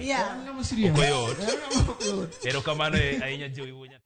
Yeah. Koyot. Pero kamano ahinya Joey Wunya.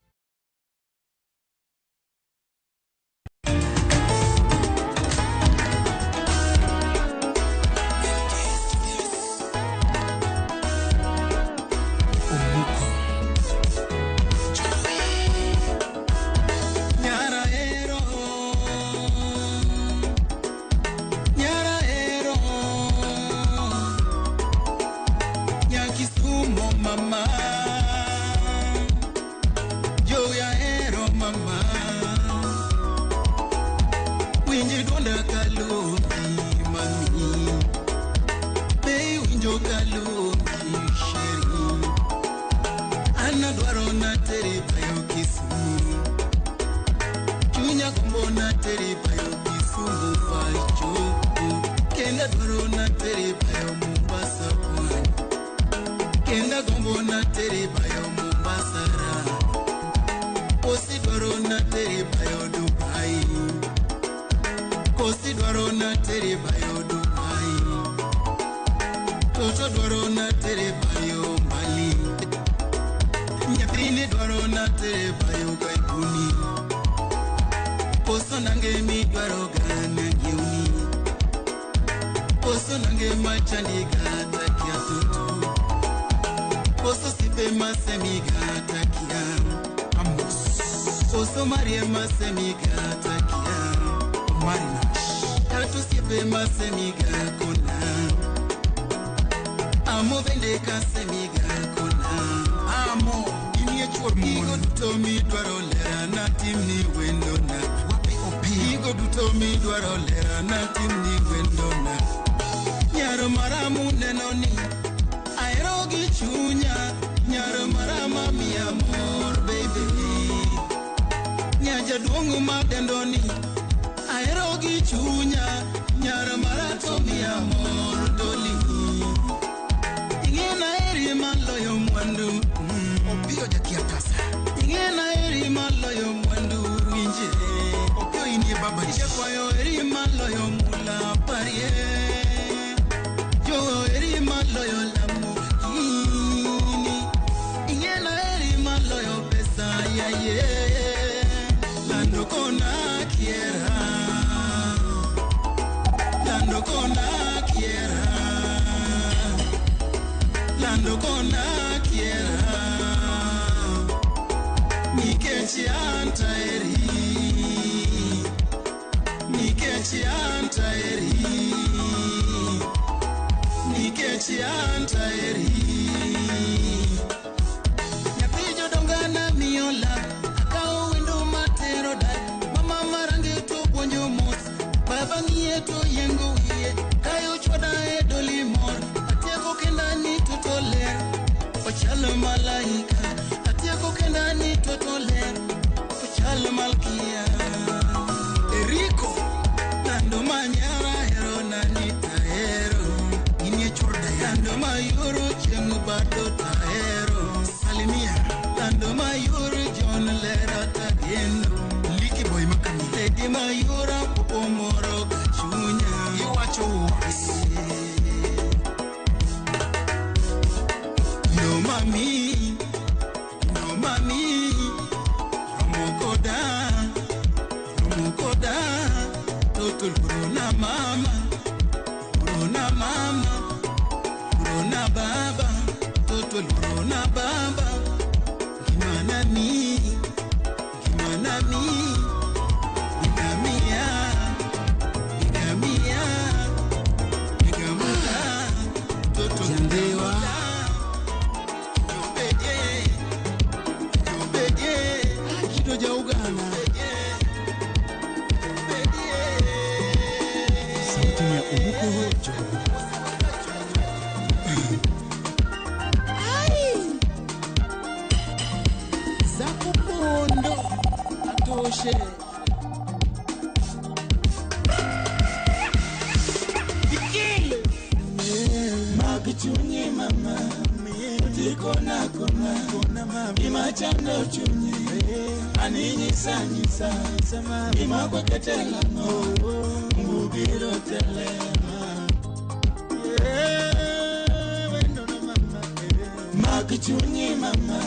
Kichunyi mama,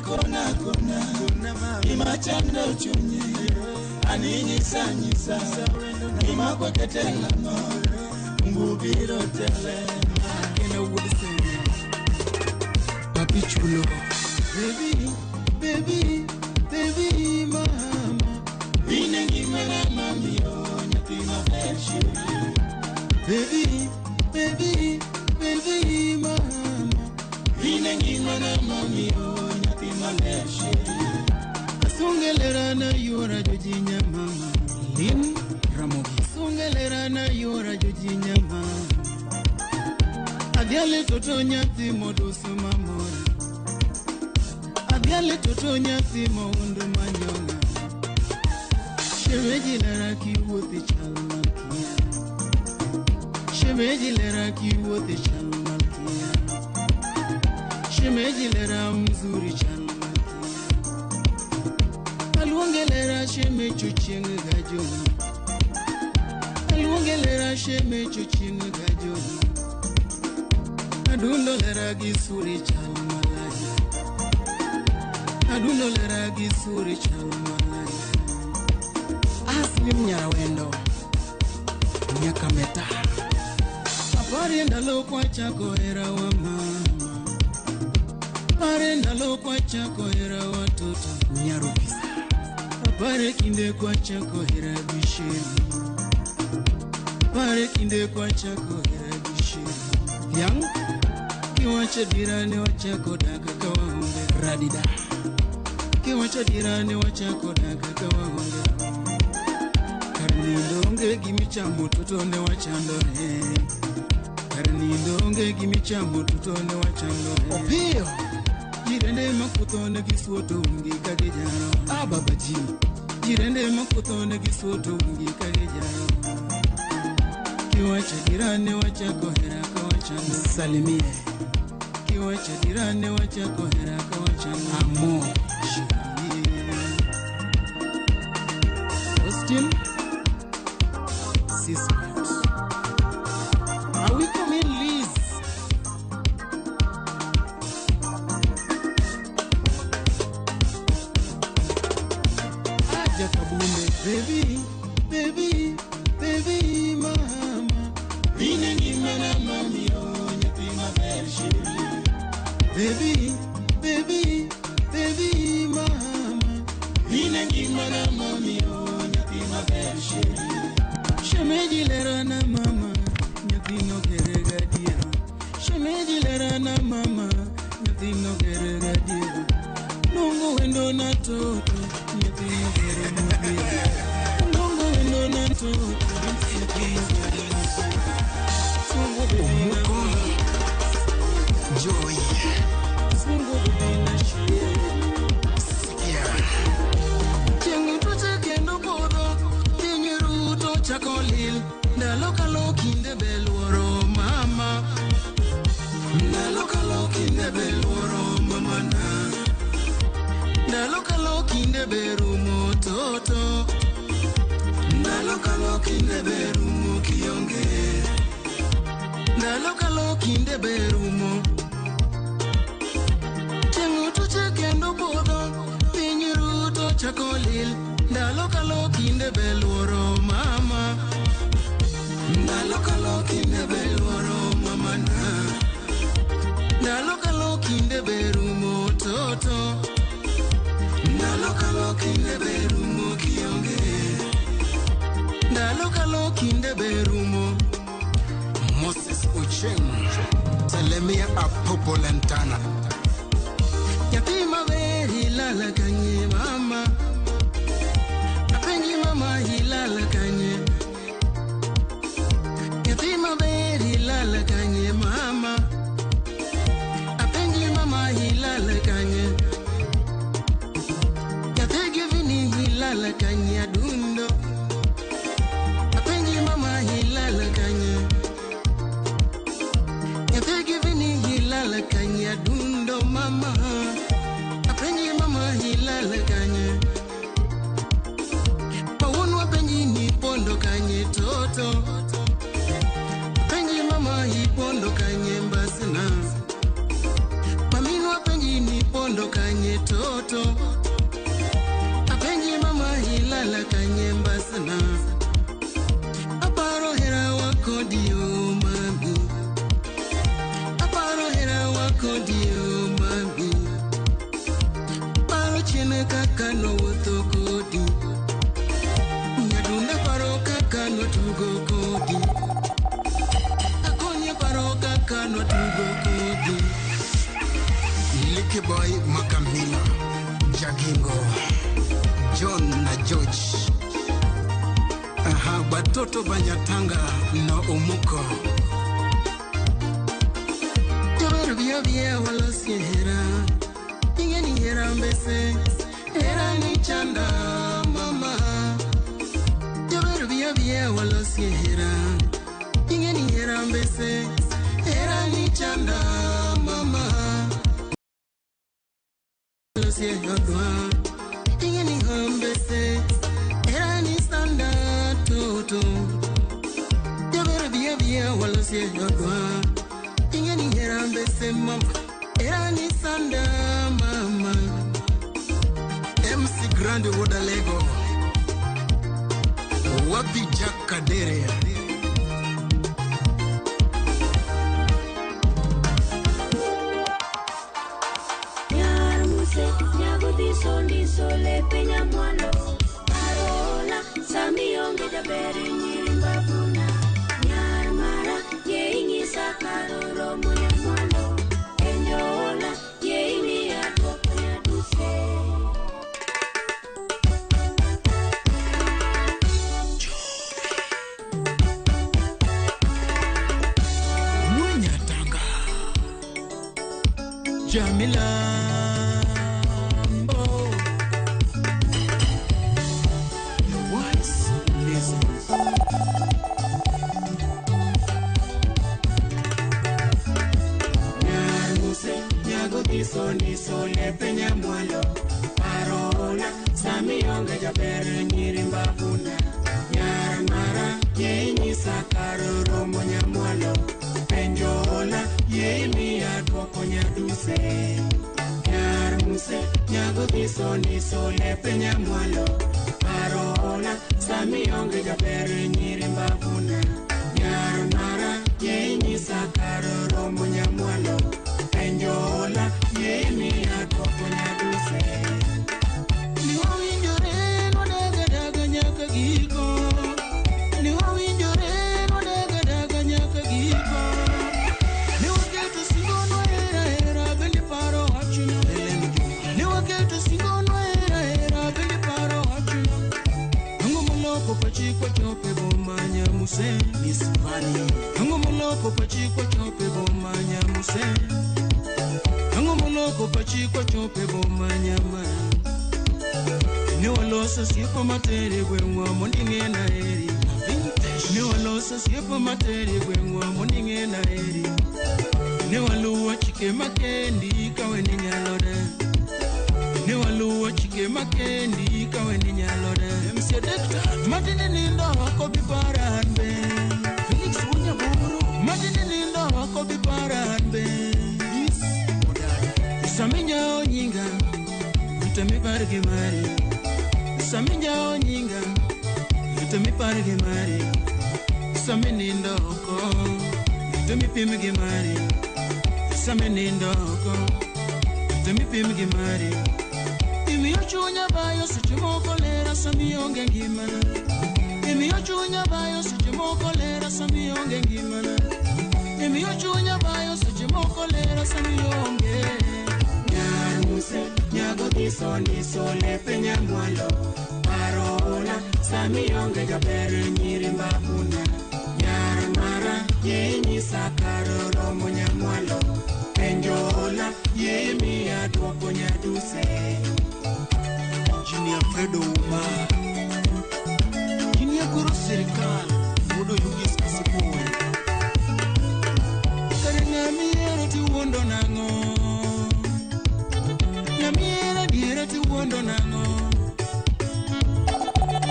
kona imachando chunyi, aninyisa nyisa, imakweketela no, ngubiro tele. In a wood sing, Papi Chulo, baby, mama, Inengi mena mami o, nyatima feshu. Baby, mama, Inengi mena mami o, nyatima feshu. Sungelera na yora jojinya mama, Lin Ramogi. Sungelera na yora jojinya mama. Adiale toto nyati modusu mamora. Adiale toto nyati moundu manyonga. Shemeji lera kiwote chalmalkia. Shemeji lera kiwote chalmalkia. Shemeji lera mzuri chalmalkia. Alwongelera shemechu ching gajoni. Alwongelera shemechu ching gajoni. Adundo lera gisuri chalmalaya. Adundo lera gisuri chalmalaya. Aslim nyawendo Nyaka meta Apari ndalo kwa chako era wa mama. Apari ndalo kwa chako era watoto Nyarubisa. Apari kinde kwa chako era bishiri. Apari kinde kwa chako era bishiri. Yang kiwacha dirane wachako daga kawa hunde radida. Kiwacha dirane wachako daga kawa hunde. Karnindonge gimichamo tutone wachandore. Karnindonge gimichamo tutone wachandore. Opio jirende makutone gisuoto ungi kagejaro. Babaji jirende makutone gisuoto ungi kagejaro. Kiwacha dirane wachako heraka wachandore. Salimie kiwacha dirane wachako heraka wachandore. Amo Austin Sismat. Are we coming, Liz? Aja kabunde, baby, mama. Inengi mena mami o, nyatima feshu. Baby, mama. Inengi mena mami o, nyatima feshu. Shemeji lera na mama, nyatino gerega diera. Shemeji lera na mama, nyatino gerega diera. Nungu wendo na toto, nyatino gerega diera. Nungu wendo na toto, nyatino gerega diera. Sungu bibi na Joy. Sungu bibi na shie. Sikia. Chengu tuche kendo kodo, tinyiru to chakolil. Ndalo kinde belworo mama. Ndalo kinde belworo mama na. Ndalo kinde berumo toto. Ndalo kinde berumo kionge. Ndalo kinde berumo. Chengu tuche kendo kodo, tinyiru to chakolil. Ndalo kinde belworo mama. Ndalo kinde belworo mama na. Ndalo kinde berumo toto. Ndalo kinde berumo kionge. Ndalo kinde berumo. Moses Ucheng. Telemia Apopo Lantana. Yatima veri lala kanye mama. Apenji mama hilala kanye. Yatima veri lala kanye mama. Apenji mama hilala kanye. Yategi vini hilala kanye adundo. Apenji mama hilala kanye. Yategi vini hilala kanye adundo mama. Apenji mama hilala kanye. Pawonu apenji ni pondo kanye toto. Apenji mama hi pondo kanye mbasina. mondo kanye toto apenji mama hilala kanye mbasna aparo hera wako dio mami aparo hera wako dio mami paro chene kaka no wuotho kodi nyadunda paro kaka no tugo kodi akonye paro kaka no tugo kodi Licky Boy Makamila, Jagingo, John na George. Aha, batoto banyatanga na umuko. Jabaru biya biya wala sihera, ingeni hera mbese, hera ni chanda mama. Jabaru biya biya wala sihera, ingeni hera mbese, hera ni chanda mama. Ingeni hambese era ni sanda toto Jabera biya biya wala siya yodwa Ingeni hambese mama era ni sanda mama MC Grande Wodalego, Wapi Jack Kadere. Sondi sole penya mwalo Parola Sami onge jaberi nyirimba puna Nyar mara Ye ingi sakaroro munya mwalo Enjola Ye ini atwa kanya duse Munya tanga Jamila Sondi sole penya mwalo Parola Sami onge jabere nyirimba puna Nyar mara Yeini sakaroro monya mwalo Penjola Yeini adwoko nyaduse Nyar muse Nyago sondi sole penya mwalo Parola Sami onge jabere nyirimba puna Nyar mara Yeini sakaroro monya mwalo Penjola Yemi atwako nyaduse Ni wawinjore no daga daga nyaka giko Ni wawinjore no daga daga nyaka giko Ni waketo singono era bendi paro hachuna Ni waketo singono era bendi paro hachuna Ango moloko pachiko chope bomanya muse Nismani Ango moloko pachiko chope bomanya muse Ango moloko pachiko chope bomanyama Ni walosa sipo matere gwenwa mondinge na eri Ni walosa sipo matere gwenwa mondinge na eri Ni waluwa chike makendi kawe ni nyalode Ni waluwa chike makendi kawe ni nyalode MC Dekta Matini nindo wako biparanbe Felix Unyaburu Matini nindo wako biparanbe Saminya onyinga Vitami parge mari Saminya onyinga Vitami parge mari Saminindo oko Vitami pimge mari Saminindo oko Vitami pimge mari Imi yochunya bayo suchimoko lera samiyonge ngimana Imi yochunya bayo suchimoko lera samiyonge ngimana Imi yochunya bayo suchimoko lera samiyonge Nyago sondi sole penya mwalo Parola Sami onge jabere nyirimba puna Nyar mara Yeini sakaroro monya mwalo Penjola Yemi adwoko nyaduse Junior Fredo Uma Junior Guru Serikal Mudo Yugis Kasipoe Karena miere ti wondo nango Na miere ti wondo nango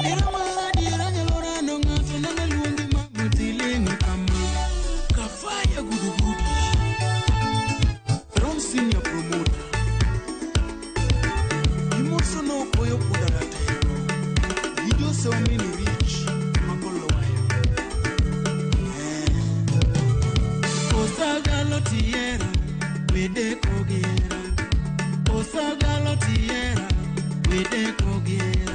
Era mara diera nyalora nonga bede kogera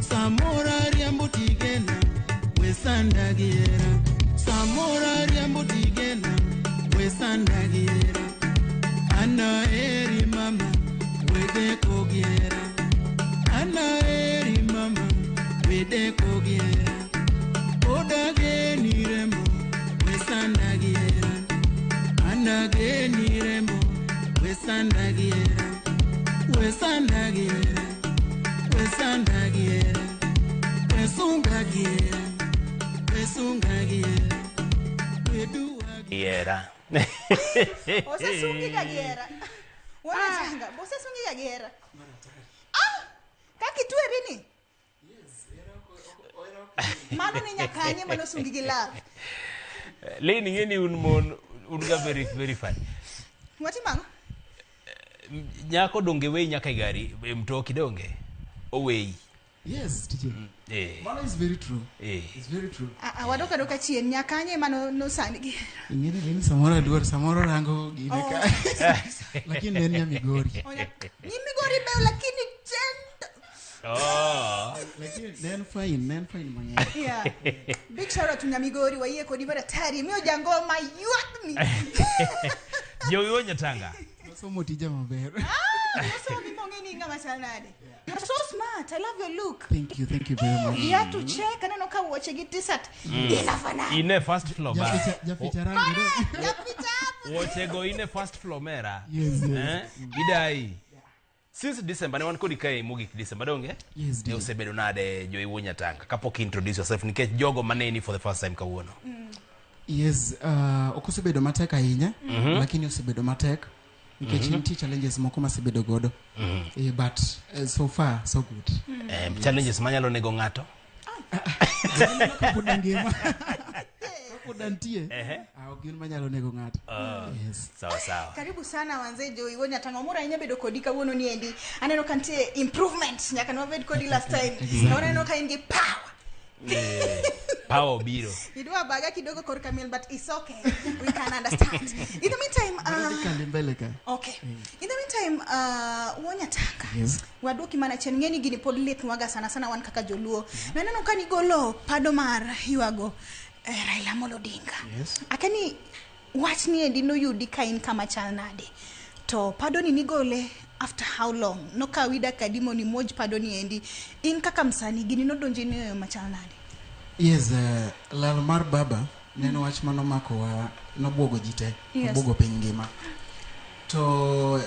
samora riambo tigena wesanda gera samora riambo tigena wesanda gera ana eri mama bede kogera ana eri mama bede kogera odage ni rembo wesanda gera ana ge ni rembo wesanda gera wesanda gera wesanda gera wesunga gera wesunga gera wedua gera Ose sungi kagera. Wana changa, ose sungi kagera. Kaki tuwe bini? Mano ni nyakanye mano sungi gila. Leni ngeni unga very fun. Mwati mango? Nyako donge wei nyaka gari mtoki donge. Owei. Yes, teacher. Eh. Mano is very true. It's very true. Wadoka doka chien nyakanye mano no sani. Ingeni lini samora duar samora rango gineka. Lakini nenya Migori. Ni Migori beo lakini chenda. Lakini then fine manya. Yeah. Big shout out to Nyamigori wa iye kodi bara tari. Mio jango ma yuat mi. Yo Nyatanga. So motija maber. So mi mongeni nga masanade. You're so smart. I love your look. Thank you very much. You have to check and no ka watch get this at. Inafana. Ine first floor ba. Jaficha rangi. Watch go ine first floor mera. Yes. Idai. Since December, one could kai mugi December donge? Yes. You sebedo nade Joy Nyatanga. Kapoki introduce yourself nike jogo maneni for the first time kawuono. Yes, okusebedo matek ahinya, lakini osebedo matek. Nikech nitie challenges moko masebedo godo. But so far so good. Challenges manyalo nego ngato. Kudangema. Kudantie. Ogin manyalo nego ngato. Yes. Sawa. Karibu sana wanze Joy Nyatanga mura yenye bedo kodi kawuono ni endi. Aneno kante improvement nyaka no bed kodi last time. Naona no kaingi power. Power biro. You do a baga kidogo kor Camille, but it's okay. We can understand. In the meantime, okay. In the meantime, Nyatanga. Yes. Wadoki mana chengeni gini podlet waga sana wan kaka joluo. Na neno kani golo padomar hiwago Raila Amolo Odinga. Yes. Akani watch ni endi no yudi kain kama chalnade. To padoni ni gole after how long? No ka wida kadimo ni moj padoni endi. In kaka msani gini no donjini machalnade. Yes, lal mar baba neno wach mano mako wa nobuogo jite, nobuogo piny ngima. To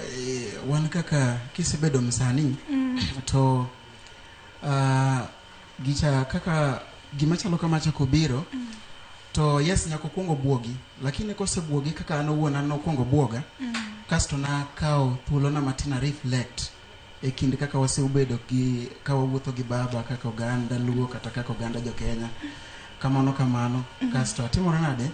wan kaka kisebedo msani to gicha kaka gima chalo kama chako biro to yes nyako kuongo buogi, lakini kose buogi kaka ano wuona no kuongo buoga kasto na kao thuolo na matina reflect e kinde kaka waseubedo gi kawa wuotho gi baba kaka oganda luo kata kaka oganda jo Kenya kamano kasto atimora nade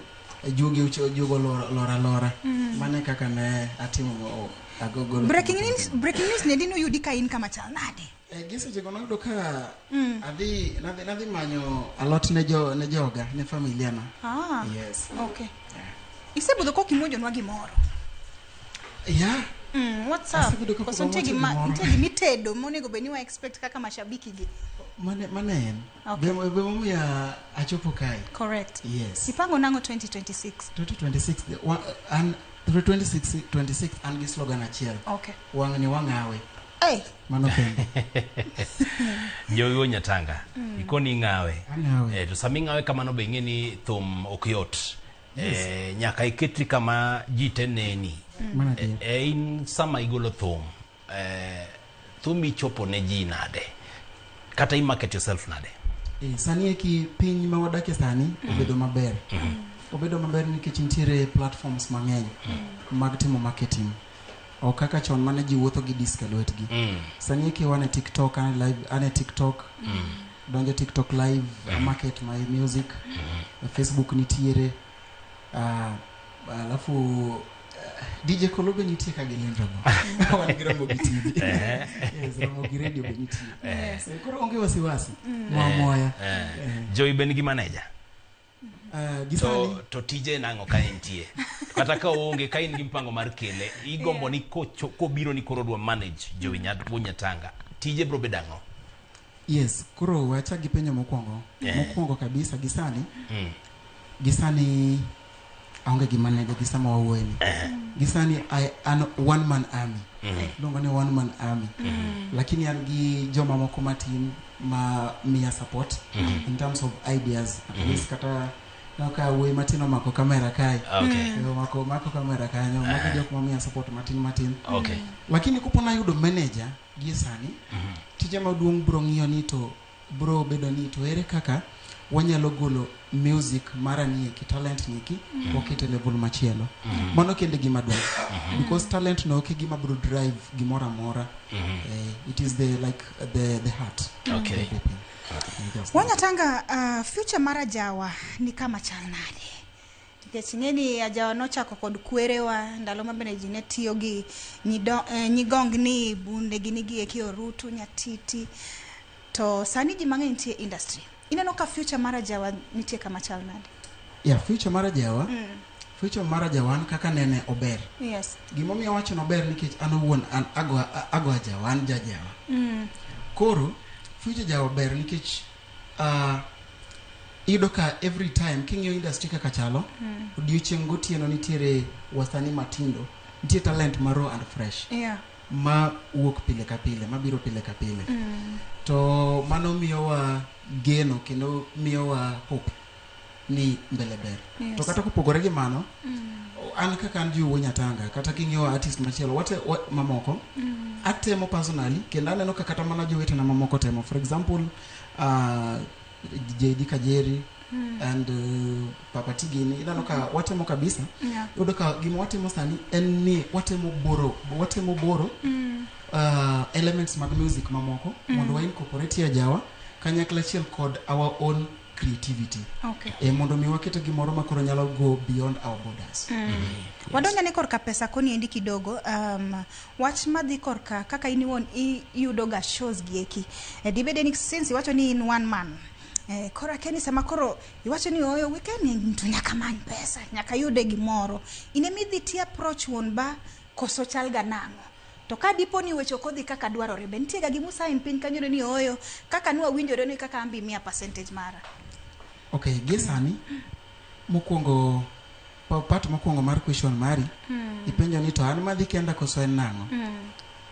jugo lora mane kaka ne atimo agogo breaking news ne dino yudi ka in kama chal nade gise jego no do ka adi nadhi manyo alot ne joga ne familia na yes okay isebudho ko kimojo nwa gimoro what's up? Because ntegi mitedo monego beni wa expect kaka mashabiki gi. Mane. Okay. Bemo ya achopo kai. Correct. Yes. Ipango nango 2026. 2026 and 2026 and gi slogan achiel. Okay. Wang ni wangawe. Hey. Mano pendo. Joy Nyatanga. Ikoni ngawe. Ngawe. To sami ngawe kama no bengeni thum okyot. Yes. Nyaka iketri kama jiteneni. In sama igolo thum thum ichopo ne ji nade kata I market yourself nade sani eki piny ma wadake sani obedo maber nikech nitiere platforms mang'eny mag timo marketing o kaka chon mane ji wuotho gi disk e lwetgi sani eki wane TikTok ane TikTok donjo TikTok live market my music Facebook nitiere alafu DJ Kolobe nitie ka gilindrabo. Wani grambo gitidi. Yes, ramo giredio beniti. Yes. Koro onge wasiwasi. Moya. Joy benigi manager. Gisani. To TJ nango ka entie. Kata ka onge ka in gi mpango mar kele, igombo ni ko biro ni korodwa manage Joy Nyatanga. tije bro bedango. Yes, kuro wacha gipenyo mokwongo. Mokwongo kabisa gisani. Gisani aonge gimanege gisama wawuoyni. Gisani an one man army. Dongo ni one man army. Lakini an gi joma moko matin ma miya support in terms of ideas. At least kata Naka we matino mako kamera kai. Okay. Mako kamera kai. Mako jok mamia support matin. Okay. Lakini kupona yudo manager gisani. Tije maduong bro ng'iyo ni to bro bedo ni to ere kaka wanyalo golo music mara ni ki talent niki okete level machielo. Mano kende gima duong. Because talent no ke gima bro drive gimora mora. It is the heart. Okay. Wanyatanga future mara Jawa ni kama chalnade. Nikech ngeni Ajawa nochako kod kwerewa ndalo mabene jine tiyo gi nyigongni bunde gini gi eki Orutu Nyatiti to sani ji mang'eny nitie industry. Ineno ka future mara Jawa nitie kama chalnade. Yeah, future mara Jawa. Future mara Jawa kaka nene ober. Yes. Gimomiyo wacho no ber nikech an owuon an ago Jawa an jajawa. Koro future Jawa ber nikech idoka every time kingyo industry kaka chalo odiochieng' gotieno nitiere wasani matindo nitie talent maro and fresh ma wuok pile ka pile ma biro pile ka pile to mano miyowa geno kendo miyowa hope ni mbele ber. To kata kopogore gi mano an kaka an jiwo Nyatanga kata kingyo artist machielo mamoko atemo personally kendo aneno kaka kata mana jowete na mamoko temo. For example JD Kajeri and Papa Tigini inano ka watemo kabisa. Yodo ka gimo watemo sani en ni watemo boro elements mag music mamoko mondo wa incorporate ya Jawa kanyakla chiel kod our own creativity. Okay. Mondo mi wakete gimoro makoro nyalo go beyond our borders. Wadonya ne korka pesa koni endi kidogo wach madhi korka kaka iniwon yudoga shows gieki dibede ni since iwacho ni in one man kora keni sama koro iwacho ni oyo weekend mtu nyaka many pesa nyaka yude gimoro inemidhi ti approach won ba koso chalga nango to ka dipo ni wecho kodhi kaka dwarore be ntiega gimusa impin kanyore ni oyo kaka nuwa winjore ni kaka ambi 100% mara. Okay, gesani mokwongo part mokwongo mar question mari ipenjo ni to an madhi kenda koso en nango.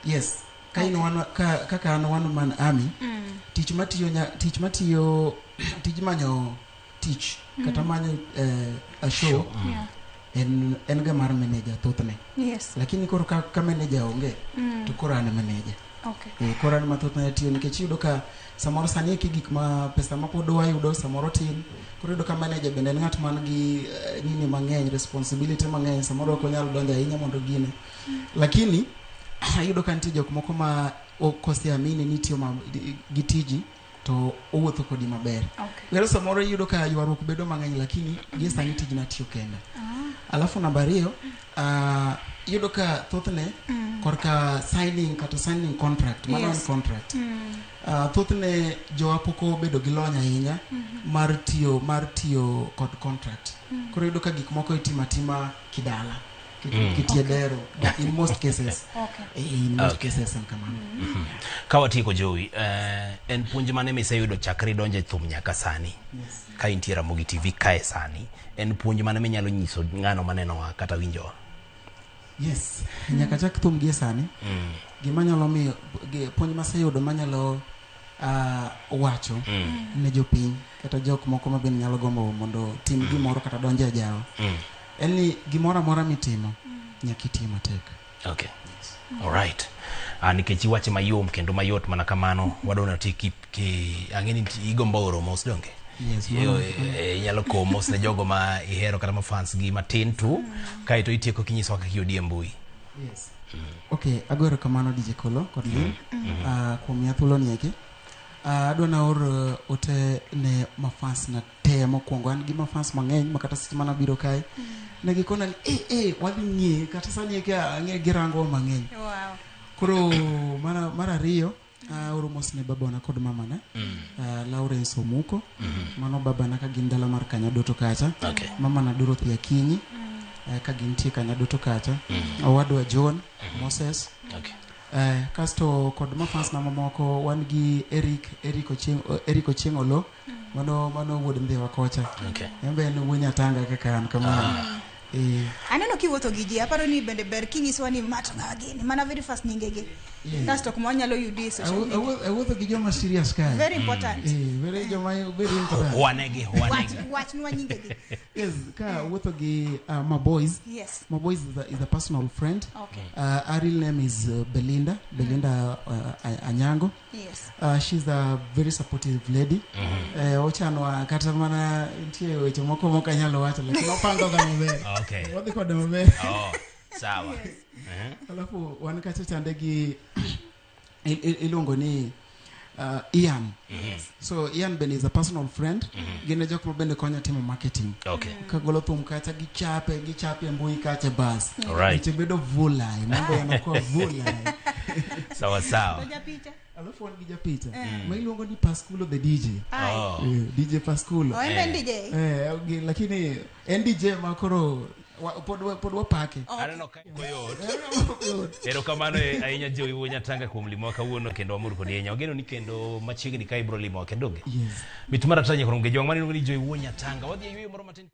Yes, kaka an one man army tich manyo tich kata manyo a show en ga mar manager thothne. Yes. Lakini koro ka manager onge to koro an manager. Okay. Koro an mathothne tiyo nikech yudo ka samoro sani gik ma pesa ma pod wayudo samoro tin koro yudo ka manager bende ng'at man gi nini mang'eny responsibility mang'eny samoro ko nyalo donjo ahinya mondo gine. Lakini yudo ka nitie jok moko ma okosiamini ni tiyo gitiji to owuotho kodi maber. Lero samoro yudo ka ywaruok bedo mang'eny lakini gi sani tijna tiyo kenda. Alafu namba 2 yudo ka thothne korka signing contract mana contract thothne jowa poko bedo gi lony ahinya mar tiyo kod contract. Koro yudo ka gik moko itima kidala kitiedero in most cases. In most cases kamano. Kawatiko Joey en puonj mane miseyudo chakre donje thum nyaka sani. Ka intiera Mogi TV kae sani en puonj mane minyalo nyiso ng'ano maneno kata winjowa. Yes, nyaka chak thum gi sani gima nyalo mi puonj maseyudo manyalo wacho ne jopiny kata jok moko ma ben nyalo gombo mondo tim gimoro kata donje Jawa en ni gimoro amora mitimo nyaka itim matek. Okay. Yes. All right. Nikech iwache mayom kendo mayot mana kamano wadona tiki angeni igombo oro mos donge. Yes, nyalo komos ne jogo ma ihero kata ma fans gi matin tu kai to itieko kinyiso kaka yodi mbui. Yes. Okay, agora kamano DJ Kolo kod Lin kuom yathulo ni eki adwana or ote ne mafans na te mokwongo an gi mafans mang'eny makata seche mana biro kae ne gikona ni wadhi ng'e kata sani eki ang'e girango mang'eny. Wow. Koro mar ariyo oromos ne babana kod mamana Lawrence Omuko mano babana ka gin dala mar Kanyadoto kacha. Okay. Mamana Dorothy Akinyi ka gintie Kanyadoto kacha. Owadwa John Moses. Okay. Kasto kod mafans na mamoko wan gi Eric Ochieng'olo mano wuod Ndhiwa kocha. Okay. Embe en wuonya Tanga kaka an kama. Aneno kiwuotho gi ji, aparo ni bende ber kinyisowa ni mato ng'a gini, mana very fast nyingegi. Kasto kuma wanyalo yudi social media. Awuotho gi joma serious kae. Very important. Very important. Wanegi. Watch nwa nyingegi. Yes, ka awuotho gi my boys. Yes. My boys is a personal friend. Okay. Her real name is Belinda Anyango. Yes. She's a very supportive lady. Ochanwa kata mana ntie weche moko mokanyalo wacho lakini opanga kama maber. Okay. Wadhi kod maber. Sawa. Alafu wan kacha chande gi ilongo ni Ian. So Ian Ben is a personal friend. Gine jok mabende konya timo marketing. Okay. Kagolo thum kacha gichape mbui kacha bas. Alright. Chebedo vulai, mambo yanakuwa vulai. Sawa. Toja picha. Alafu wanigija picha. Mailongo ni Pasculo the DJ. DJ Pasculo. Embe DJ. Lakini NDJ makoro pod wapake. Aneno koyot. Ero kamano ahinya jowi wuonya Tanga kuom limo kawuono kendo amor kod yenya. Ogeno ni kendo machiegni ka ibro limo kendoge. Yes. Mitumara tanya koronge jong mani ni jowi wuonya Tanga. Wadhi yweyo moro matin.